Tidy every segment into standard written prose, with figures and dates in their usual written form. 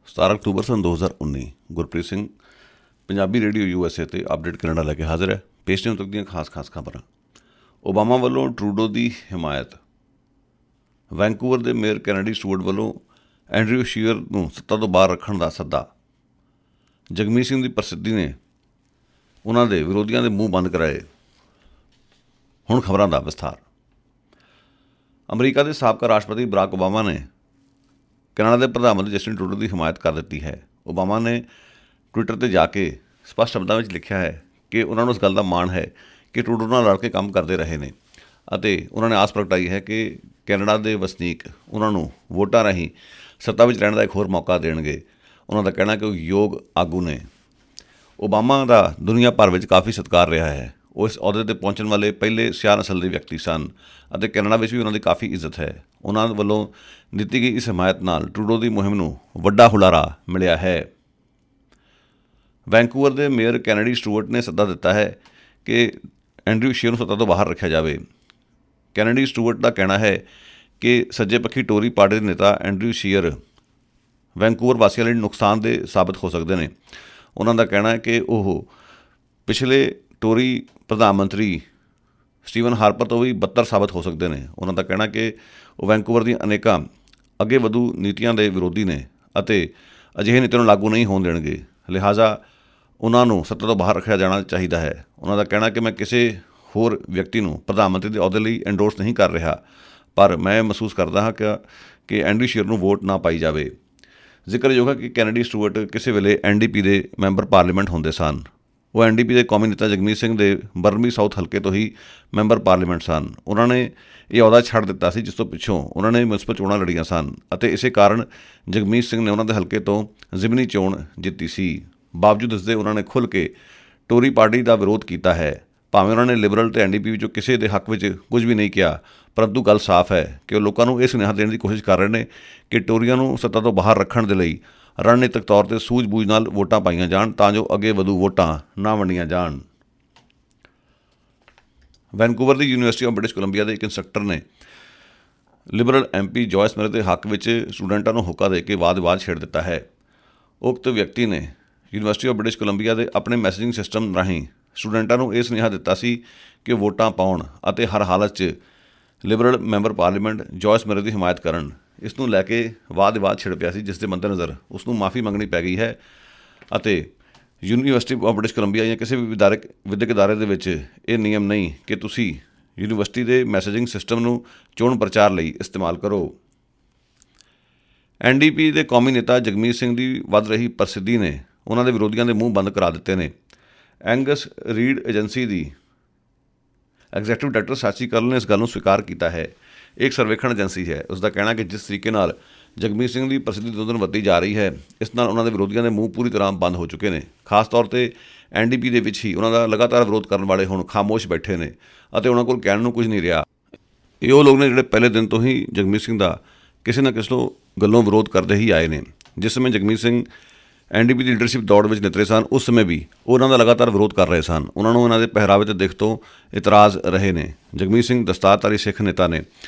17 October ਸੰਨ 2019 Gurpreet Singh Punjabi radio USA ਤੇ update Canada ਲੈ ਕੇ ਹਾਜ਼ਰ ਹੈ। ਪੇਸ਼ ਨੇ ਹੁਣ ਤੱਕ ਦੀਆਂ ਖਾਸ ਖਬਰਾਂ। ਓਬਾਮਾ ਵੱਲੋਂ ਟਰੂਡੋ ਦੀ ਹਮਾਇਤ। ਵੈਨਕੂਵਰ ਦੇ ਮੇਅਰ ਕੈਨੇਡੀ ਸਟੂਅਰਟ ਵੱਲੋਂ ਐਂਡਰਿਊ ਸ਼ੀਅਰ ਨੂੰ ਸੱਤਾ ਤੋਂ ਬਾਹਰ ਰੱਖਣ ਦਾ ਸੱਦਾ। ਜਗਮੀਤ ਸਿੰਘ ਦੀ ਪ੍ਰਸਿੱਧੀ ਨੇ ਉਹਨਾਂ ਦੇ ਵਿਰੋਧੀਆਂ ਦੇ ਮੂੰਹ ਬੰਦ ਕਰਾਏ। ਹੁਣ ਖਬਰਾਂ ਦਾ ਵਿਸਥਾਰ। ਅਮਰੀਕਾ ਦੇ ਸਾਬਕਾ ਰਾਸ਼ਟਰਪਤੀ ਬਰਾਕ ਓਬਾਮਾ ਨੇ ਕੈਨੇਡਾ ਦੇ ਪ੍ਰਧਾਨ ਮੰਤਰੀ ਜਸਟਿਨ ਟਰੂਡੋ ਦੀ ਹਮਾਇਤ ਕਰ ਦਿੱਤੀ ਹੈ। ਓਬਾਮਾ ਨੇ ਟਵਿੱਟਰ 'ਤੇ ਜਾ ਕੇ ਸਪਸ਼ਟ ਸ਼ਬਦਾਂ ਵਿੱਚ ਲਿਖਿਆ ਹੈ ਕਿ ਉਹਨਾਂ ਨੂੰ ਇਸ ਗੱਲ ਦਾ ਮਾਣ ਹੈ ਕਿ ਟਰੂਡੋ ਨਾਲ ਲੜ ਕੇ ਕੰਮ ਕਰਦੇ ਰਹੇ ਨੇ ਅਤੇ ਉਹਨਾਂ ਨੇ ਆਸ ਪ੍ਰਗਟਾਈ ਹੈ ਕਿ ਕੈਨੇਡਾ ਦੇ ਵਸਨੀਕ ਉਹਨਾਂ ਨੂੰ ਵੋਟਾਂ ਰਾਹੀਂ ਸੱਤਾ ਵਿੱਚ ਰਹਿਣ ਦਾ ਇੱਕ ਹੋਰ ਮੌਕਾ ਦੇਣਗੇ। ਉਹਨਾਂ ਦਾ ਕਹਿਣਾ ਕਿ ਉਹ ਯੋਗ ਆਗੂ ਨੇ। ਓਬਾਮਾ ਦਾ ਦੁਨੀਆ ਭਰ ਵਿੱਚ ਕਾਫੀ ਸਤਿਕਾਰ ਰਿਹਾ ਹੈ। ਉਹ ਇਸ ਅਹੁਦੇ 'ਤੇ ਪਹੁੰਚਣ ਵਾਲੇ ਪਹਿਲੇ ਸਿਆਹ ਨਸਲ ਦੇ ਵਿਅਕਤੀ ਸਨ ਅਤੇ ਕੈਨੇਡਾ ਵਿੱਚ ਵੀ ਉਹਨਾਂ ਦੀ ਕਾਫੀ ਇੱਜ਼ਤ ਹੈ। ਉਹਨਾਂ ਵੱਲੋਂ ਦਿੱਤੀ ਗਈ ਇਸ ਹਮਾਇਤ ਨਾਲ ਟਰੂਡੋ ਦੀ ਮੁਹਿੰਮ ਨੂੰ ਵੱਡਾ ਹੁਲਾਰਾ ਮਿਲਿਆ ਹੈ। ਵੈਨਕੂਵਰ ਦੇ ਮੇਅਰ ਕੈਨੇਡੀ ਸਟੂਅਰਟ ਨੇ ਸੱਦਾ ਦਿੱਤਾ ਹੈ ਕਿ ਐਂਡਰਿਊ ਸ਼ੀਅਰ ਨੂੰ ਸੱਤਾ ਤੋਂ ਬਾਹਰ ਰੱਖਿਆ ਜਾਵੇ। ਕੈਨੇਡੀ ਸਟੂਅਰਟ ਦਾ ਕਹਿਣਾ ਹੈ ਕਿ ਸੱਜੇ ਪੱਖੀ ਟੋਰੀ ਪਾਰਟੀ ਦੇ ਨੇਤਾ ਐਂਡਰਿਊ ਸ਼ੀਅਰ ਵੈਨਕੂਵਰ ਵਾਸੀਆਂ ਲਈ ਨੁਕਸਾਨਦੇਹ ਸਾਬਤ ਹੋ ਸਕਦੇ ਨੇ। ਉਹਨਾਂ ਦਾ ਕਹਿਣਾ ਹੈ ਕਿ ਉਹ ਪਿਛਲੇ ਟੋਰੀ ਪ੍ਰਧਾਨ ਮੰਤਰੀ ਸਟੀਵਨ ਹਾਰਪਰ ਤੋਂ ਵੀ ਬੱਤਰ ਸਾਬਤ ਹੋ ਸਕਦੇ ਨੇ। ਉਹਨਾਂ ਦਾ ਕਹਿਣਾ ਕਿ ਉਹ ਵੈਨਕੂਵਰ ਦੀਆਂ ਅਨੇਕਾਂ ਅੱਗੇ ਵਧੂ ਨੀਤੀਆਂ ਦੇ ਵਿਰੋਧੀ ਨੇ ਅਤੇ ਅਜਿਹੇ ਨੀਤੀਆਂ ਨੂੰ ਲਾਗੂ ਨਹੀਂ ਹੋਣ ਦੇਣਗੇ। ਲਿਹਾਜ਼ਾ ਉਹਨਾਂ ਨੂੰ ਸੱਤਾ ਤੋਂ ਬਾਹਰ ਰੱਖਿਆ ਜਾਣਾ ਚਾਹੀਦਾ ਹੈ। ਉਹਨਾਂ ਦਾ ਕਹਿਣਾ ਕਿ ਮੈਂ ਕਿਸੇ ਹੋਰ ਵਿਅਕਤੀ ਨੂੰ ਪ੍ਰਧਾਨ ਮੰਤਰੀ ਦੇ ਅਹੁਦੇ ਲਈ ਐਂਡੋਰਸ ਨਹੀਂ ਕਰ ਰਿਹਾ, ਪਰ ਮੈਂ ਮਹਿਸੂਸ ਕਰਦਾ ਹਾਂ ਕਿ ਐਂਡਰਿਊ ਸ਼ੀਅਰ ਨੂੰ ਵੋਟ ਨਾ ਪਾਈ ਜਾਵੇ। ਜ਼ਿਕਰਯੋਗ ਹੈ ਕਿ ਕੈਨੇਡੀ ਸਟੂਅਰਟ ਕਿਸੇ ਵੇਲੇ NDP ਦੇ ਮੈਂਬਰ ਪਾਰਲੀਮੈਂਟ ਹੁੰਦੇ ਸਨ। ਉਹ NDP ਦੇ ਕੌਮੀ ਨੇਤਾ ਜਗਮੀਤ ਸਿੰਘ ਦੇ ਬਰਨਬੀ ਸਾਊਥ ਹਲਕੇ ਤੋਂ ਹੀ ਮੈਂਬਰ ਪਾਰਲੀਮੈਂਟ ਸਨ। ਉਹਨਾਂ ਨੇ ਇਹ ਅਹੁਦਾ ਛੱਡ ਦਿੱਤਾ ਸੀ, ਜਿਸ ਤੋਂ ਪਿੱਛੋਂ ਉਹਨਾਂ ਨੇ ਮਿਊਨਿਸਪਲ ਚੋਣਾਂ ਲੜੀਆਂ ਸਨ ਅਤੇ ਇਸੇ ਕਾਰਨ ਜਗਮੀਤ ਸਿੰਘ ਨੇ ਉਹਨਾਂ ਦੇ ਹਲਕੇ ਤੋਂ ਜ਼ਿਮਨੀ ਚੋਣ ਜਿੱਤੀ ਸੀ। ਬਾਵਜੂਦ ਇਸ ਦੇ ਉਹਨਾਂ ਨੇ ਖੁੱਲ੍ਹ ਕੇ ਟੋਰੀ ਪਾਰਟੀ ਦਾ ਵਿਰੋਧ ਕੀਤਾ ਹੈ। ਭਾਵੇਂ ਉਹਨਾਂ ਨੇ ਲਿਬਰਲ ਤੇ NDP ਵਿੱਚੋਂ ਕਿਸੇ ਦੇ ਹੱਕ ਵਿੱਚ ਕੁਝ ਵੀ ਨਹੀਂ ਕਿਹਾ, ਪਰੰਤੂ ਗੱਲ ਸਾਫ਼ ਹੈ ਕਿ ਉਹ ਲੋਕਾਂ ਨੂੰ ਇਹ ਸੁਨੇਹਾ ਦੇਣ ਦੀ ਕੋਸ਼ਿਸ਼ ਕਰ ਰਹੇ ਨੇ ਕਿ ਟੋਰੀਆਂ ਨੂੰ ਸੱਤਾ ਤੋਂ ਬਾਹਰ ਰੱਖਣ ਦੇ ਲਈ ਰਣਨੀਤਕ ਤੌਰ 'ਤੇ ਸੂਝ-ਬੂਝ ਨਾਲ ਵੋਟਾਂ ਪਾਈਆਂ ਜਾਣ ਤਾਂ ਜੋ ਅੱਗੇ ਵਧੂ ਵੋਟਾਂ ਨਾ ਵੰਡੀਆਂ ਜਾਣ। Vancouver the university of British Columbia ਦੇ ਇੱਕ ਇੰਸਟ੍ਰਕਟਰ ਨੇ ਲਿਬਰਲ MP ਜੋਇਸ ਮੇਅਰ ਦੇ ਹੱਕ ਵਿੱਚ ਸਟੂਡੈਂਟਾਂ ਨੂੰ ਹੋਕਾ ਦੇ ਕੇ ਵਾਦ-ਵਿਵਾਦ ਛੇੜ ਦਿੱਤਾ ਹੈ। ਉਕਤ ਵਿਅਕਤੀ ਨੇ ਯੂਨੀਵਰਸਿਟੀ ਆਫ ਬ੍ਰਿਟਿਸ਼ ਕੋਲੰਬੀਆ ਦੇ ਆਪਣੇ ਮੈਸੇਜਿੰਗ ਸਿਸਟਮ ਰਾਹੀਂ ਸਟੂਡੈਂਟਾਂ ਨੂੰ ਇਹ ਸੁਨੇਹਾ ਦਿੱਤਾ ਸੀ ਕਿ ਵੋਟਾਂ ਪਾਉਣ ਅਤੇ ਹਰ ਹਾਲਤ 'ਚ ਲਿਬਰਲ ਮੈਂਬਰ ਪਾਰਲੀਮੈਂਟ ਜੋਇਸ ਮੇਅਰ ਦੀ ਹਮਾਇਤ ਕਰਨ। ਇਸ ਨੂੰ ਲੈ ਕੇ ਵਾਦ-ਵਿਵਾਦ ਛਿੜ ਪਿਆ ਸੀ, ਜਿਸ ਦੇ ਮੱਦੇਨਜ਼ਰ ਉਸ ਨੂੰ ਮਾਫੀ ਮੰਗਣੀ ਪੈ ਗਈ ਹੈ ਅਤੇ ਯੂਨੀਵਰਸਿਟੀ ਆਫ ਬ੍ਰਿਟਿਸ਼ ਕੋਲੰਬੀਆ ਜਾਂ ਕਿਸੇ ਵੀ ਵਿਦਿਅਕ ਅਦਾਰੇ ਦੇ ਵਿੱਚ ਇਹ ਨਿਯਮ ਨਹੀਂ ਕਿ ਤੁਸੀਂ ਯੂਨੀਵਰਸਿਟੀ ਦੇ ਮੈਸੇਜਿੰਗ ਸਿਸਟਮ ਨੂੰ ਚੋਣ ਪ੍ਰਚਾਰ ਲਈ ਇਸਤੇਮਾਲ ਕਰੋ। NDP ਦੇ ਕੌਮੀ ਨੇਤਾ ਜਗਮੀਤ ਸਿੰਘ ਦੀ ਵੱਧ ਰਹੀ ਪ੍ਰਸਿੱਧੀ ਨੇ ਉਹਨਾਂ ਦੇ ਵਿਰੋਧੀਆਂ ਦੇ ਮੂੰਹ ਬੰਦ ਕਰਾ ਦਿੱਤੇ ਨੇ। ਐਂਗਸ ਰੀਡ ਏਜੰਸੀ ਦੀ ਐਗਜ਼ੈਕਟਿਵ ਡਾਇਰੈਕਟਰ ਸਾਚੀ ਕਰਲ ਨੇ ਇਸ ਗੱਲ ਨੂੰ ਸਵੀਕਾਰ ਕੀਤਾ ਹੈ। ਇਹ ਇੱਕ ਸਰਵੇਖਣ ਏਜੰਸੀ ਹੈ। ਉਸ ਦਾ ਕਹਿਣਾ ਕਿ ਜਿਸ ਤਰੀਕੇ ਨਾਲ ਜਗਮੀਤ ਸਿੰਘ ਦੀ ਪ੍ਰਸਿੱਧੀ ਦਿਨੋਂ ਦਿਨ ਵੱਧਦੀ ਜਾ ਰਹੀ ਹੈ, ਇਸ ਨਾਲ ਉਹਨਾਂ ਦੇ ਵਿਰੋਧੀਆਂ ਦੇ ਮੂੰਹ ਪੂਰੀ ਤਰ੍ਹਾਂ ਬੰਦ ਹੋ ਚੁੱਕੇ ਨੇ। ਖਾਸ ਤੌਰ 'ਤੇ NDP ਦੇ ਵਿੱਚ ਹੀ ਉਹਨਾਂ ਦਾ ਲਗਾਤਾਰ ਵਿਰੋਧ ਕਰਨ ਵਾਲੇ ਹੁਣ ਖਾਮੋਸ਼ ਬੈਠੇ ਨੇ ਅਤੇ ਉਹਨਾਂ ਕੋਲ ਕਹਿਣ ਨੂੰ ਕੁਝ ਨਹੀਂ ਰਿਹਾ। ਇਹ ਉਹ ਲੋਕ ਨੇ ਜਿਹੜੇ ਪਹਿਲੇ ਦਿਨ ਤੋਂ ਹੀ ਜਗਮੀਤ ਸਿੰਘ ਦਾ ਕਿਸੇ ਨਾ ਕਿਸੇ ਗੱਲੋਂ ਵਿਰੋਧ ਕਰਦੇ ਹੀ ਆਏ ਨੇ। ਜਿਸ ਸਮੇਂ ਜਗਮੀਤ ਸਿੰਘ NDP ਦੀ ਲੀਡਰਸ਼ਿਪ ਦੌੜ ਵਿੱਚ ਨਿਤਰੇ ਸਨ, ਉਸ ਸਮੇਂ ਵੀ ਉਹ ਉਹਨਾਂ ਦਾ ਲਗਾਤਾਰ ਵਿਰੋਧ ਕਰ ਰਹੇ ਸਨ। ਉਹਨਾਂ ਨੂੰ ਉਹਨਾਂ ਦੇ ਪਹਿਰਾਵੇ ਤੇ ਦਿੱਖ ਤੋਂ ਇਤਰਾਜ਼ ਰਹੇ ਨੇ। ਜਗਮੀਤ ਸਿੰਘ ਦਸਤਾਰਧਾਰੀ ਸਿੱਖ ਨੇਤਾ ਨੇ।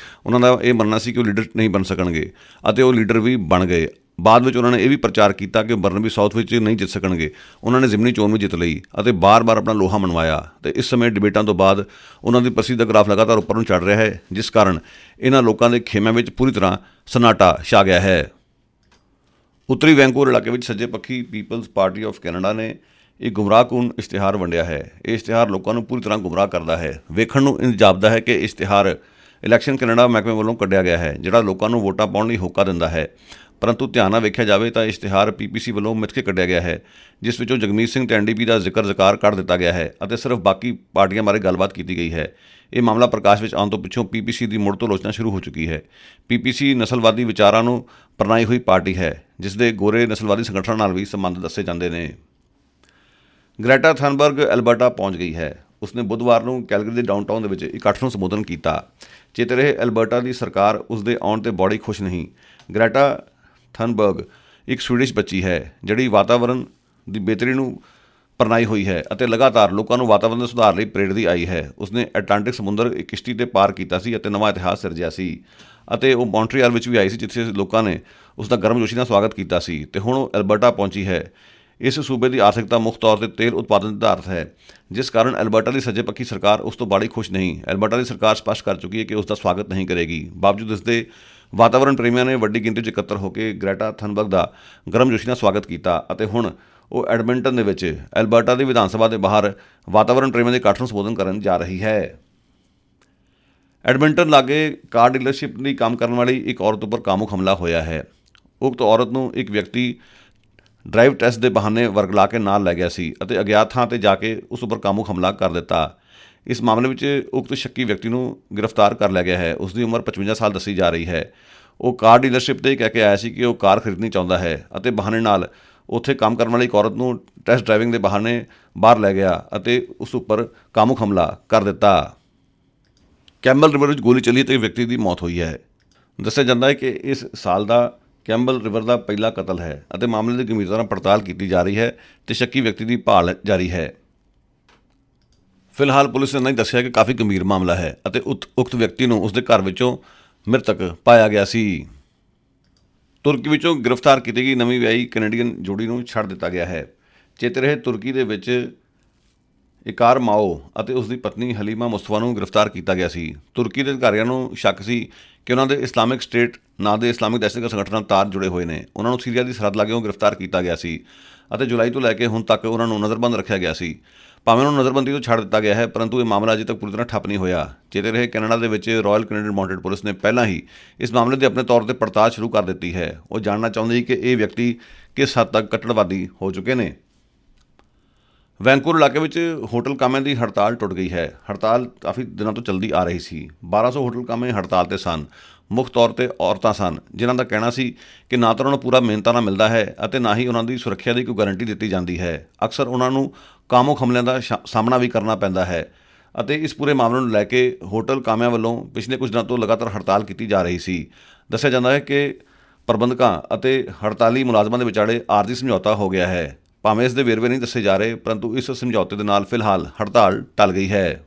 ਉਹਨਾਂ ਦਾ ਇਹ ਮੰਨਣਾ ਸੀ ਕਿ ਉਹ ਲੀਡਰ ਨਹੀਂ ਬਣ ਸਕਣਗੇ ਅਤੇ ਉਹ ਲੀਡਰ ਵੀ ਬਣ ਗਏ। ਬਾਅਦ ਵਿੱਚ ਉਹਨਾਂ ਨੇ ਇਹ ਵੀ ਪ੍ਰਚਾਰ ਕੀਤਾ ਕਿ ਬਰਨਬੀ ਸਾਊਥ ਵਿੱਚ ਨਹੀਂ ਜਿੱਤ ਸਕਣਗੇ। ਉਹਨਾਂ ਨੇ ਜ਼ਿਮਨੀ ਚੋਣ ਵੀ ਜਿੱਤ ਲਈ ਅਤੇ ਬਾਰ-ਬਾਰ ਆਪਣਾ ਲੋਹਾ ਮਨਵਾਇਆ ਅਤੇ ਇਸ ਸਮੇਂ ਡਿਬੇਟਾਂ ਤੋਂ ਬਾਅਦ ਉਹਨਾਂ ਦੀ ਪ੍ਰਸਿੱਧੀ ਦਾ ਗ੍ਰਾਫ ਲਗਾਤਾਰ ਉੱਪਰ ਨੂੰ ਚੜ੍ਹ ਰਿਹਾ ਹੈ, ਜਿਸ ਕਾਰਨ ਇਹਨਾਂ ਲੋਕਾਂ ਦੇ ਖੇਮਿਆਂ ਵਿੱਚ ਪੂਰੀ ਤਰ੍ਹਾਂ ਸਨਾਟਾ ਛਾ ਗਿਆ ਹੈ। ਉੱਤਰੀ ਵੈਨਕੂਵਰ ਇਲਾਕੇ ਵਿੱਚ ਸੱਜੇ ਪੱਖੀ ਪੀਪਲਜ਼ ਪਾਰਟੀ ਆਫ ਕੈਨੇਡਾ ਨੇ ਇੱਕ ਗੁੰਮਰਾਹਕੁਨ ਇਸ਼ਤਿਹਾਰ ਵੰਡਿਆ ਹੈ। ਇਹ ਇਸ਼ਤਿਹਾਰ ਲੋਕਾਂ ਨੂੰ ਪੂਰੀ ਤਰ੍ਹਾਂ ਗੁੰਮਰਾਹ ਕਰਦਾ ਹੈ। ਵੇਖਣ ਨੂੰ ਇੰਝ ਜਾਪਦਾ ਹੈ ਕਿ ਇਸ਼ਤਿਹਾਰ ਇਲੈਕਸ਼ਨ ਕੈਨੇਡਾ ਮਹਿਕਮੇ ਵੱਲੋਂ ਕੱਢਿਆ ਗਿਆ ਹੈ, ਜਿਹੜਾ ਲੋਕਾਂ ਨੂੰ ਵੋਟਾਂ ਪਾਉਣ ਲਈ ਹੋਕਾ ਦਿੰਦਾ ਹੈ। ਪਰੰਤੂ ਧਿਆਨ ਨਾਲ ਵੇਖਿਆ ਜਾਵੇ ਤਾਂ ਇਸ਼ਤਿਹਾਰ PPC ਵੱਲੋਂ ਮਿੱਥ ਕੇ ਕੱਢਿਆ ਗਿਆ ਹੈ, ਜਿਸ ਵਿੱਚੋਂ ਜਗਮੀਤ ਸਿੰਘ ਤੇ NDP ਦਾ ਜ਼ਿਕਰ ਕੱਢ ਦਿੱਤਾ ਗਿਆ ਹੈ ਅਤੇ ਸਿਰਫ ਬਾਕੀ ਪਾਰਟੀਆਂ ਬਾਰੇ ਗੱਲਬਾਤ ਕੀਤੀ ਗਈ ਹੈ। ਇਹ ਮਾਮਲਾ ਪ੍ਰਕਾਸ਼ ਵਿੱਚ ਆਉਣ ਤੋਂ ਪਿੱਛੋਂ PPC ਦੀ ਮੁੜ ਤੋਂ ਆਲੋਚਨਾ ਸ਼ੁਰੂ ਹੋ ਚੁੱਕੀ ਹੈ। PPC ਨਸਲਵਾਦੀ ਵਿਚਾਰਾਂ ਨੂੰ ਪ੍ਰਣਾਈ ਹੋਈ ਪਾਰਟੀ ਹੈ, ਜਿਸ ਦੇ ਗੋਰੇ ਨਸਲਵਾਦੀ ਸੰਗਠਨਾਂ ਨਾਲ ਵੀ ਸੰਬੰਧ ਦੱਸੇ ਜਾਂਦੇ ਨੇ। ਗ੍ਰੈਟਾ ਥਨਬਰਗ ਐਲਬਰਟਾ ਪਹੁੰਚ ਗਈ ਹੈ। ਉਸਨੇ ਬੁੱਧਵਾਰ ਨੂੰ ਕੈਲਗਰੀ ਦੇ ਡਾਊਨਟਾਊਨ ਦੇ ਵਿੱਚ ਇਕੱਠ ਨੂੰ ਸੰਬੋਧਨ ਕੀਤਾ। ਚੇਤੇ ਰਹੇ, ਐਲਬਰਟਾ ਦੀ ਸਰਕਾਰ ਉਸ ਦੇ ਆਉਣ 'ਤੇ ਬੜੀ ਖੁਸ਼ ਨਹੀਂ। ਗ੍ਰੈਟਾ ਥਨਬਰਗ ਇੱਕ ਸਵੀਡਿਸ਼ ਬੱਚੀ ਹੈ, ਜਿਹੜੀ ਵਾਤਾਵਰਣ ਦੀ ਬਿਹਤਰੀ ਨੂੰ ਪ੍ਰਣਾਈ ਹੋਈ ਹੈ ਅਤੇ ਲਗਾਤਾਰ ਲੋਕਾਂ ਨੂੰ ਵਾਤਾਵਰਣ ਦੇ ਸੁਧਾਰ ਲਈ ਪ੍ਰੇਰਦੀ ਆਈ ਹੈ। ਉਸਨੇ ਐਟਲਾਂਟਿਕ ਸਮੁੰਦਰ ਇੱਕ ਕਿਸ਼ਤੀ 'ਤੇ ਪਾਰ ਕੀਤਾ ਸੀ ਅਤੇ ਨਵਾਂ ਇਤਿਹਾਸ ਸਿਰਜਿਆ ਸੀ ਅਤੇ ਉਹ ਮੌਂਟਰੀਅਲ ਵਿੱਚ ਵੀ ਆਈ ਸੀ, ਜਿੱਥੇ ਲੋਕਾਂ ਨੇ ਉਸ ਦਾ ਗਰਮਜੋਸ਼ੀ ਨਾਲ ਸਵਾਗਤ ਕੀਤਾ ਸੀ ਅਤੇ ਹੁਣ ਉਹ ਐਲਬਰਟਾ ਪਹੁੰਚੀ ਹੈ। ਇਸ ਸੂਬੇ ਦੀ ਆਰਥਿਕਤਾ ਮੁੱਖ ਤੌਰ 'ਤੇ ਤੇਲ ਉਤਪਾਦਨ 'ਤੇ ਆਧਾਰਿਤ ਹੈ, ਜਿਸ ਕਾਰਨ ਐਲਬਰਟਾ ਦੀ ਸੱਜੇ ਪੱਖੀ ਸਰਕਾਰ ਉਸ ਤੋਂ ਬਾੜੀ ਖੁਸ਼ ਨਹੀਂ। ਐਲਬਰਟਾ ਦੀ ਸਰਕਾਰ ਸਪਸ਼ਟ ਕਰ ਚੁੱਕੀ ਹੈ ਕਿ ਉਸ ਦਾ ਸਵਾਗਤ ਨਹੀਂ ਕਰੇਗੀ। ਬਾਵਜੂਦ ਇਸ ਦੇ ਵਾਤਾਵਰਣ ਪ੍ਰੇਮੀਆਂ ਨੇ ਵੱਡੀ ਗਿਣਤੀ 'ਚ ਇਕੱਤਰ ਹੋ ਕੇ ਗ੍ਰੈਟਾ ਥਨਬਰਗ ਦਾ ਗਰਮਜੋਸ਼ੀ ਨਾਲ ਸਵਾਗਤ ਕੀਤਾ ਅਤੇ ਹੁਣ ਉਹ ਐਡਮਿੰਟਨ ਦੇ ਵਿੱਚ ਐਲਬਰਟਾ ਦੀ ਵਿਧਾਨ ਸਭਾ ਦੇ ਬਾਹਰ ਵਾਤਾਵਰਣ ਪ੍ਰੇਮੀਆਂ ਦੇ ਇਕੱਠ ਨੂੰ ਸੰਬੋਧਨ ਕਰਨ ਜਾ ਰਹੀ ਹੈ। ਐਡਮਿੰਟਨ ਲਾਗੇ ਕਾਰ ਡੀਲਰਸ਼ਿਪ ਲਈ ਕੰਮ ਕਰਨ ਵਾਲੀ ਇੱਕ ਔਰਤ ਉੱਪਰ ਕਾਮੁਕ ਹਮਲਾ ਹੋਇਆ ਹੈ। ਉਕਤ ਔਰਤ ਨੂੰ ਇੱਕ ਵਿਅਕਤੀ ਡਰਾਈਵ ਟੈਸਟ ਦੇ ਬਹਾਨੇ ਵਰਗਲਾ ਕੇ ਨਾਲ ਲੈ ਗਿਆ ਸੀ ਅਤੇ ਅਗਿਆਤ ਥਾਂ 'ਤੇ ਜਾ ਕੇ ਉਸ ਉੱਪਰ ਕਾਮੁਕ ਹਮਲਾ ਕਰ ਦਿੱਤਾ। ਇਸ ਮਾਮਲੇ ਵਿੱਚ ਉਕਤ ਸ਼ੱਕੀ ਵਿਅਕਤੀ ਨੂੰ ਗ੍ਰਿਫਤਾਰ ਕਰ ਲਿਆ ਗਿਆ ਹੈ। ਉਸ ਦੀ ਉਮਰ 55 ਸਾਲ ਦੱਸੀ ਜਾ ਰਹੀ ਹੈ। ਉਹ ਕਾਰ ਡੀਲਰਸ਼ਿਪ 'ਤੇ ਕਹਿ ਕੇ ਆਇਆ ਸੀ ਕਿ ਉਹ ਕਾਰ ਖਰੀਦਣੀ ਚਾਹੁੰਦਾ ਹੈ ਅਤੇ ਬਹਾਨੇ ਨਾਲ ਉੱਥੇ ਕੰਮ ਕਰਨ ਵਾਲੀ ਇੱਕ ਔਰਤ ਨੂੰ ਟੈਸਟ ਡਰਾਈਵਿੰਗ ਦੇ ਬਹਾਨੇ ਬਾਹਰ ਲੈ ਗਿਆ ਅਤੇ ਉਸ ਉੱਪਰ ਕਾਮੁਕ ਹਮਲਾ ਕਰ ਦਿੱਤਾ। ਕੈਂਪਬੈਲ ਰਿਵਰ ਵਿੱਚ ਗੋਲੀ ਚੱਲੀ ਅਤੇ ਵਿਅਕਤੀ ਦੀ ਮੌਤ ਹੋਈ ਹੈ। ਦੱਸਿਆ ਜਾਂਦਾ ਹੈ ਕਿ ਇਸ ਸਾਲ ਦਾ ਕੈਂਪਬੈਲ ਰਿਵਰ ਦਾ ਪਹਿਲਾ ਕਤਲ ਹੈ ਅਤੇ ਮਾਮਲੇ ਦੀ ਗੰਭੀਰਤਾ ਨਾਲ ਪੜਤਾਲ ਕੀਤੀ ਜਾ ਰਹੀ ਹੈ ਅਤੇ ਸ਼ੱਕੀ ਵਿਅਕਤੀ ਦੀ ਭਾਲ ਜਾਰੀ ਹੈ। ਫਿਲਹਾਲ ਪੁਲਿਸ ਨੇ ਨਹੀਂ ਦੱਸਿਆ ਕਿ ਕਾਫੀ ਗੰਭੀਰ ਮਾਮਲਾ ਹੈ ਅਤੇ ਉਕਤ ਵਿਅਕਤੀ ਨੂੰ ਉਸਦੇ ਘਰ ਵਿੱਚੋਂ ਮ੍ਰਿਤਕ ਪਾਇਆ ਗਿਆ ਸੀ। ਤੁਰਕੀ ਵਿੱਚੋਂ ਗ੍ਰਿਫਤਾਰ ਕੀਤੀ ਗਈ ਨਵੀਂ ਵਿਆਹੀ ਕੈਨੇਡੀਅਨ ਜੋੜੀ ਨੂੰ ਛੱਡ ਦਿੱਤਾ ਗਿਆ ਹੈ। ਚੇਤੇ ਰਹੇ ਤੁਰਕੀ ਦੇ ਵਿੱਚ ਇਕਾਰ ਮਾਓ ਅਤੇ ਉਸ ਦੀ ਪਤਨੀ ਹਲੀਮਾ ਮੁਸਤਫਾ ਨੂੰ ਗ੍ਰਿਫਤਾਰ ਕੀਤਾ ਗਿਆ ਸੀ। ਤੁਰਕੀ ਦੇ ਅਧਿਕਾਰੀਆਂ ਨੂੰ ਸ਼ੱਕ ਸੀ ਕਿ ਉਹਨਾਂ ਦੇ ਇਸਲਾਮਿਕ ਸਟੇਟ ਨਾਂ ਦੇ ਇਸਲਾਮਿਕ ਦਹਿਸ਼ਤਗਰਦ ਸੰਗਠਨ ਨਾਲ ਤਾਰ ਜੁੜੇ ਹੋਏ ਨੇ। ਉਹਨਾਂ ਨੂੰ ਸੀਰੀਆ ਦੀ ਸਰਹੱਦ ਲਾਗਿਓਂ ਗ੍ਰਿਫਤਾਰ ਕੀਤਾ ਗਿਆ ਸੀ ਅਤੇ ਜੁਲਾਈ ਤੋਂ ਲੈ ਕੇ ਹੁਣ ਤੱਕ ਉਹਨਾਂ ਨੂੰ ਨਜ਼ਰਬੰਦ ਰੱਖਿਆ ਗਿਆ ਸੀ। ਭਾਵੇਂ ਉਹਨਾਂ ਨੂੰ ਨਜ਼ਰਬੰਦੀ ਤੋਂ ਛੱਡ ਦਿੱਤਾ ਗਿਆ ਹੈ, ਪਰੰਤੂ ਇਹ ਮਾਮਲਾ ਅਜੇ ਤੱਕ ਪੂਰੀ ਤਰ੍ਹਾਂ ਠੱਪ ਨਹੀਂ ਹੋਇਆ। ਚੇਤੇ ਰਹੇ ਕੈਨੇਡਾ ਦੇ ਵਿੱਚ ਰਾਇਲ ਕੈਨੇਡੀਅਨ ਮਾਊਂਟਡ ਪੁਲਿਸ ਨੇ ਪਹਿਲਾਂ ਹੀ ਇਸ ਮਾਮਲੇ ਦੀ ਆਪਣੇ ਤੌਰ 'ਤੇ ਪੜਤਾਲ ਸ਼ੁਰੂ ਕਰ ਦਿੱਤੀ ਹੈ। ਉਹ ਜਾਣਨਾ ਚਾਹੁੰਦੀ ਸੀ ਕਿ ਇਹ ਵਿਅਕਤੀ ਕਿਸ ਹੱਦ ਤੱਕ ਕੱਟੜਵਾਦੀ ਹੋ ਚੁੱਕੇ ਨੇ। ਵੈਨਕੂਵਰ ਇਲਾਕੇ ਵਿੱਚ ਹੋਟਲ ਕਾਮਿਆਂ ਦੀ ਹੜਤਾਲ ਟੁੱਟ ਗਈ ਹੈ। ਹੜਤਾਲ ਕਾਫੀ ਦਿਨਾਂ ਤੋਂ ਚੱਲਦੀ ਆ ਰਹੀ ਸੀ। 1200 ਹੋਟਲ ਕਾਮੇ ਹੜਤਾਲ 'ਤੇ ਸਨ। ਮੁੱਖ ਤੌਰ 'ਤੇ ਔਰਤਾਂ ਸਨ, ਜਿਨ੍ਹਾਂ ਦਾ ਕਹਿਣਾ ਸੀ ਕਿ ਨਾ ਤਾਂ ਉਹਨਾਂ ਨੂੰ ਪੂਰਾ ਮਿਹਨਤਾਨਾ ਮਿਲਦਾ ਹੈ ਅਤੇ ਨਾ ਹੀ ਉਹਨਾਂ ਦੀ ਸੁਰੱਖਿਆ ਦੀ ਕੋਈ ਗਾਰੰਟੀ ਦਿੱਤੀ ਜਾਂਦੀ ਹੈ। ਅਕਸਰ ਉਹਨਾਂ ਨੂੰ ਕਾਮੁਕ ਹਮਲਿਆਂ ਦਾ ਸਾਹਮਣਾ ਵੀ ਕਰਨਾ ਪੈਂਦਾ ਹੈ ਅਤੇ ਇਸ ਪੂਰੇ ਮਾਮਲੇ ਨੂੰ ਲੈ ਕੇ ਹੋਟਲ ਕਾਮਿਆਂ ਵੱਲੋਂ ਪਿਛਲੇ ਕੁਝ ਦਿਨਾਂ ਤੋਂ ਲਗਾਤਾਰ ਹੜਤਾਲ ਕੀਤੀ ਜਾ ਰਹੀ ਸੀ। ਦੱਸਿਆ ਜਾਂਦਾ ਹੈ ਕਿ ਪ੍ਰਬੰਧਕਾਂ ਅਤੇ ਹੜਤਾਲੀ ਮੁਲਾਜ਼ਮਾਂ ਦੇ ਵਿਚਾਲੇ ਆਰਜ਼ੀ ਸਮਝੌਤਾ ਹੋ ਗਿਆ ਹੈ। ਭਾਵੇਂ ਇਸ ਦੇ ਵੇਰਵੇ ਨਹੀਂ ਦੱਸੇ ਜਾ ਰਹੇ, ਪਰੰਤੂ ਇਸ ਸਮਝੌਤੇ ਦੇ ਨਾਲ ਫਿਲਹਾਲ ਹੜਤਾਲ ਟਲ ਗਈ ਹੈ।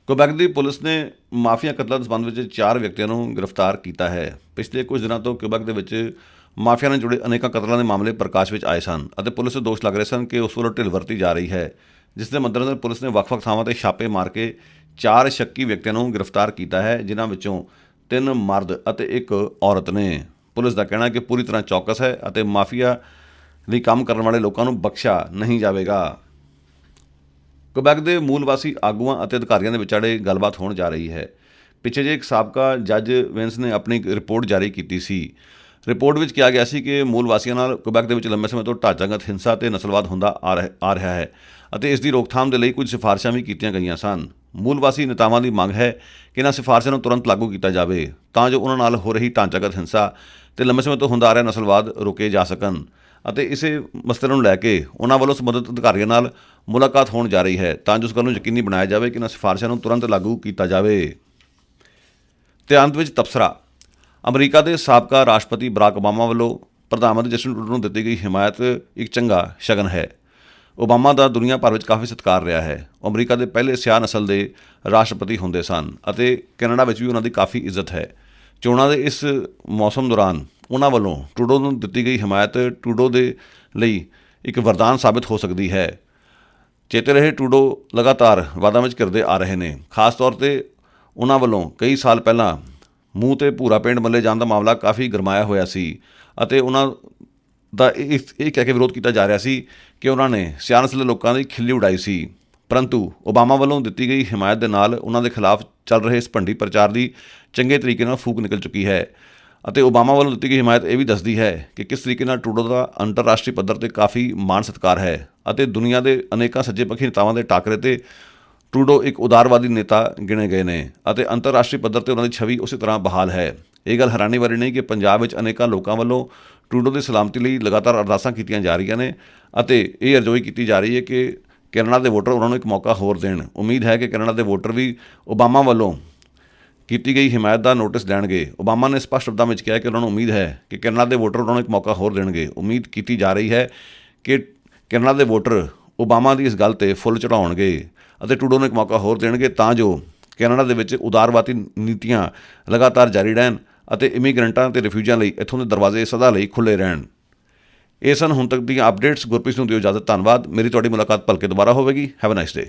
ਕੁਬੈਕ ਦੀ ਪੁਲਿਸ ਨੇ ਮਾਫੀਆ ਕਤਲਾਂ ਦੇ ਸੰਬੰਧ ਵਿੱਚ 4 ਵਿਅਕਤੀਆਂ ਨੂੰ ਗ੍ਰਿਫਤਾਰ ਕੀਤਾ ਹੈ। ਪਿਛਲੇ ਕੁਝ ਦਿਨਾਂ ਤੋਂ ਕੁਬੈਕ ਦੇ ਵਿੱਚ ਮਾਫੀਆ ਨਾਲ ਜੁੜੇ ਅਨੇਕਾਂ ਕਤਲਾਂ ਦੇ ਮਾਮਲੇ ਪ੍ਰਕਾਸ਼ ਵਿੱਚ ਆਏ ਸਨ ਅਤੇ ਪੁਲਿਸ ਦੇ ਦੋਸ਼ ਲੱਗ ਰਹੇ ਸਨ ਕਿ ਉਸ ਵੱਲੋਂ ਢਿੱਲ ਵਰਤੀ ਜਾ ਰਹੀ ਹੈ, ਜਿਸ ਦੇ ਮੱਦੇਨਜ਼ਰ ਪੁਲਿਸ ਨੇ ਵੱਖ-ਵੱਖ ਥਾਵਾਂ 'ਤੇ ਛਾਪੇ ਮਾਰ ਕੇ 4 ਸ਼ੱਕੀ ਵਿਅਕਤੀਆਂ ਨੂੰ ਗ੍ਰਿਫਤਾਰ ਕੀਤਾ ਹੈ, ਜਿਨ੍ਹਾਂ ਵਿੱਚੋਂ 3 ਮਰਦ ਅਤੇ 1 ਔਰਤ ਨੇ। ਪੁਲਿਸ ਦਾ ਕਹਿਣਾ ਹੈ ਕਿ ਪੂਰੀ ਤਰ੍ਹਾਂ ਚੌਕਸ ਹੈ ਅਤੇ ਮਾਫੀਆ ਲਈ ਕੰਮ ਕਰਨ ਵਾਲੇ ਲੋਕਾਂ ਨੂੰ ਬਖਸ਼ਿਆ ਨਹੀਂ ਜਾਵੇਗਾ। ਕੁਬੈਕ ਦੇ ਮੂਲ ਵਾਸੀ ਆਗੂਆਂ ਅਤੇ ਅਧਿਕਾਰੀਆਂ ਦੇ ਵਿਚਾਲੇ ਗੱਲਬਾਤ ਹੋਣ ਜਾ ਰਹੀ ਹੈ। ਪਿੱਛੇ ਜਿਹੇ ਇੱਕ ਸਾਬਕਾ ਜੱਜ ਵਿੰਸ ਨੇ ਆਪਣੀ ਇੱਕ ਰਿਪੋਰਟ ਜਾਰੀ ਕੀਤੀ ਸੀ। ਰਿਪੋਰਟ ਵਿੱਚ ਕਿਹਾ ਗਿਆ ਸੀ ਕਿ ਮੂਲ ਵਾਸੀਆਂ ਨਾਲ ਕੁਬੈਕ ਦੇ ਵਿੱਚ ਲੰਬੇ ਸਮੇਂ ਤੋਂ ਢਾਂਚਾਗਤ ਹਿੰਸਾ ਅਤੇ ਨਸਲਵਾਦ ਹੁੰਦਾ ਆ ਰਿਹਾ ਹੈ ਅਤੇ ਇਸ ਦੀ ਰੋਕਥਾਮ ਦੇ ਲਈ ਕੁਝ ਸਿਫਾਰਸ਼ਾਂ ਵੀ ਕੀਤੀਆਂ ਗਈਆਂ ਸਨ। ਮੂਲ ਵਾਸੀ ਨੇਤਾਵਾਂ ਦੀ ਮੰਗ ਹੈ ਕਿ ਇਹਨਾਂ ਸਿਫਾਰਸ਼ਾਂ ਨੂੰ ਤੁਰੰਤ ਲਾਗੂ ਕੀਤਾ ਜਾਵੇ ਤਾਂ ਜੋ ਉਹਨਾਂ ਨਾਲ ਹੋ ਰਹੀ ਢਾਂਚਾਗਤ ਹਿੰਸਾ ਅਤੇ ਲੰਬੇ ਸਮੇਂ ਤੋਂ ਹੁੰਦਾ ਆ ਰਿਹਾ ਨਸਲਵਾਦ ਰੋਕੇ ਜਾ ਸਕਣ ਅਤੇ ਇਸੇ ਮਸਲੇ ਨੂੰ ਲੈ ਕੇ ਉਹਨਾਂ ਵੱਲੋਂ ਸੰਬੰਧਿਤ ਅਧਿਕਾਰੀਆਂ ਨਾਲ ਮੁਲਾਕਾਤ ਹੋਣ ਜਾ ਰਹੀ ਹੈ ਤਾਂ ਜੋ ਇਸ ਗੱਲ ਨੂੰ ਯਕੀਨੀ ਬਣਾਇਆ ਜਾਵੇ ਕਿ ਇਹਨਾਂ ਸਿਫਾਰਸ਼ਾਂ ਨੂੰ ਤੁਰੰਤ ਲਾਗੂ ਕੀਤਾ ਜਾਵੇ। ਤੇ ਅੰਤ ਵਿੱਚ ਤਬਸਰਾ। ਅਮਰੀਕਾ ਦੇ ਸਾਬਕਾ ਰਾਸ਼ਟਰਪਤੀ ਬਰਾਕ ਓਬਾਮਾ ਵੱਲੋਂ ਪ੍ਰਧਾਨ ਮੰਤਰੀ ਜਸਟਿਨ ਟਰੂਡੋ ਨੂੰ ਦਿੱਤੀ ਗਈ ਹਮਾਇਤ ਇੱਕ ਚੰਗਾ ਸ਼ਗਨ ਹੈ। ਓਬਾਮਾ ਦਾ ਦੁਨੀਆ ਭਰ ਵਿੱਚ ਕਾਫੀ ਸਤਿਕਾਰ ਰਿਹਾ ਹੈ। ਉਹ ਅਮਰੀਕਾ ਦੇ ਪਹਿਲੇ ਸਿਆਹ ਨਸਲ ਦੇ ਰਾਸ਼ਟਰਪਤੀ ਹੁੰਦੇ ਸਨ ਅਤੇ ਕੈਨੇਡਾ ਵਿੱਚ ਵੀ ਉਹਨਾਂ ਦੀ ਕਾਫੀ ਇੱਜ਼ਤ ਹੈ। ਚੋਣਾਂ ਦੇ ਇਸ ਮੌਸਮ ਦੌਰਾਨ ਉਹਨਾਂ ਵੱਲੋਂ ਟਰੂਡੋ ਨੂੰ ਦਿੱਤੀ ਗਈ ਹਮਾਇਤ ਟਰੂਡੋ ਦੇ ਲਈ ਇੱਕ ਵਰਦਾਨ ਸਾਬਿਤ ਹੋ ਸਕਦੀ ਹੈ। ਚੇਤੇ ਰਹੇ ਟਰੂਡੋ ਲਗਾਤਾਰ ਵਾਦਾਂ ਵਿੱਚ ਘਿਰਦੇ ਆ ਰਹੇ ਨੇ। ਖਾਸ ਤੌਰ 'ਤੇ ਉਹਨਾਂ ਵੱਲੋਂ ਕਈ ਸਾਲ ਪਹਿਲਾਂ ਮੂੰਹ 'ਤੇ ਭੂਰਾ ਪੇਂਟ ਮੱਲੇ ਜਾਣ ਦਾ ਮਾਮਲਾ ਕਾਫੀ ਗਰਮਾਇਆ ਹੋਇਆ ਸੀ ਅਤੇ ਉਹਨਾਂ ਦਾ ਇਹ ਕਹਿ ਕੇ ਵਿਰੋਧ ਕੀਤਾ ਜਾ ਰਿਹਾ ਸੀ ਕਿ ਉਹਨਾਂ ਨੇ ਸਿਆਹ ਨਸਲ ਦੇ ਲੋਕਾਂ ਦੀ ਖਿੱਲੀ ਉਡਾਈ ਸੀ। ਪਰੰਤੂ ਓਬਾਮਾ ਵੱਲੋਂ ਦਿੱਤੀ ਗਈ ਹਮਾਇਤ ਦੇ ਨਾਲ ਉਹਨਾਂ ਦੇ ਖਿਲਾਫ ਚੱਲ ਰਹੇ ਇਸ ਭੰਡੀ ਪ੍ਰਚਾਰ ਦੀ ਚੰਗੇ ਤਰੀਕੇ ਨਾਲ ਫੂਕ ਨਿਕਲ ਚੁੱਕੀ ਹੈ ਅਤੇ ਓਬਾਮਾ ਵੱਲੋਂ ਦਿੱਤੀ ਗਈ ਹਮਾਇਤ ਇਹ ਵੀ ਦੱਸਦੀ ਹੈ ਕਿ ਕਿਸ ਤਰੀਕੇ ਨਾਲ ਟਰੂਡੋ ਦਾ ਅੰਤਰਰਾਸ਼ਟਰੀ ਪੱਧਰ 'ਤੇ ਕਾਫੀ ਮਾਣ ਸਤਿਕਾਰ ਹੈ ਅਤੇ ਦੁਨੀਆ ਦੇ ਅਨੇਕਾਂ ਸੱਜੇ ਪੱਖੀ ਨੇਤਾਵਾਂ ਦੇ ਟਾਕਰੇ 'ਤੇ ਟਰੂਡੋ ਇੱਕ ਉਦਾਰਵਾਦੀ ਨੇਤਾ ਗਿਣੇ ਗਏ ਨੇ ਅਤੇ ਅੰਤਰਰਾਸ਼ਟਰੀ ਪੱਧਰ 'ਤੇ ਉਹਨਾਂ ਦੀ ਛਵੀ ਉਸੇ ਤਰ੍ਹਾਂ ਬਹਾਲ ਹੈ। ਇਹ ਗੱਲ ਹੈਰਾਨੀ ਵਾਲੀ ਨਹੀਂ ਕਿ ਪੰਜਾਬ ਵਿੱਚ ਅਨੇਕਾਂ ਲੋਕਾਂ ਵੱਲੋਂ ਟਰੂਡੋ ਦੀ ਸਲਾਮਤੀ ਲਈ ਲਗਾਤਾਰ ਅਰਦਾਸਾਂ ਕੀਤੀਆਂ ਜਾ ਰਹੀਆਂ ਨੇ ਅਤੇ ਇਹ ਅਰਜ਼ੋਈ ਕੀਤੀ ਜਾ ਰਹੀ ਹੈ ਕਿ ਕੈਨੇਡਾ ਦੇ ਵੋਟਰ ਉਹਨਾਂ ਨੂੰ ਇੱਕ ਮੌਕਾ ਹੋਰ ਦੇਣ। ਉਮੀਦ ਹੈ ਕਿ ਕੈਨੇਡਾ ਦੇ ਵੋਟਰ ਵੀ ਓਬਾਮਾ ਵੱਲੋਂ ਕੀਤੀ ਗਈ ਹਮਾਇਤ ਦਾ ਨੋਟਿਸ ਲੈਣਗੇ। ਓਬਾਮਾ ਨੇ ਸਪਸ਼ਟ ਸ਼ਬਦਾਂ ਵਿੱਚ ਕਿਹਾ ਕਿ ਉਹਨਾਂ ਨੂੰ ਉਮੀਦ ਹੈ ਕਿ ਕੈਨੇਡਾ ਦੇ ਵੋਟਰ ਉਹਨਾਂ ਨੂੰ ਇੱਕ ਮੌਕਾ ਹੋਰ ਦੇਣਗੇ। ਉਮੀਦ ਕੀਤੀ ਜਾ ਰਹੀ ਹੈ ਕਿ ਕੈਨੇਡਾ ਦੇ ਵੋਟਰ ਓਬਾਮਾ ਦੀ ਇਸ ਗੱਲ 'ਤੇ ਫੁੱਲ ਚੜ੍ਹਾਉਣਗੇ ਅਤੇ ਟਰੂਡੋ ਨੂੰ ਇੱਕ ਮੌਕਾ ਹੋਰ ਦੇਣਗੇ ਤਾਂ ਜੋ ਕੈਨੇਡਾ ਦੇ ਵਿੱਚ ਉਦਾਰਵਾਦੀ ਨੀਤੀਆਂ ਲਗਾਤਾਰ ਜਾਰੀ ਰਹਿਣ ਅਤੇ ਇਮੀਗ੍ਰੈਂਟਾਂ ਅਤੇ ਰਿਫਿਊਜੀਆਂ ਲਈ ਇੱਥੋਂ ਦੇ ਦਰਵਾਜ਼ੇ ਸਦਾ ਲਈ ਖੁੱਲ੍ਹੇ ਰਹਿਣ। ਇਹ ਸਨ ਹੁਣ ਤੱਕ ਦੀਆਂ ਅਪਡੇਟਸ। ਗੁਰਪ੍ਰੀਤ ਸਿੰਘ ਨੂੰ ਦਿਓ ਇਜਾਜ਼ਤ। ਧੰਨਵਾਦ। ਮੇਰੀ ਤੁਹਾਡੀ ਮੁਲਾਕਾਤ ਭਲਕੇ ਦੁਬਾਰਾ ਹੋਵੇਗੀ। Have a nice day.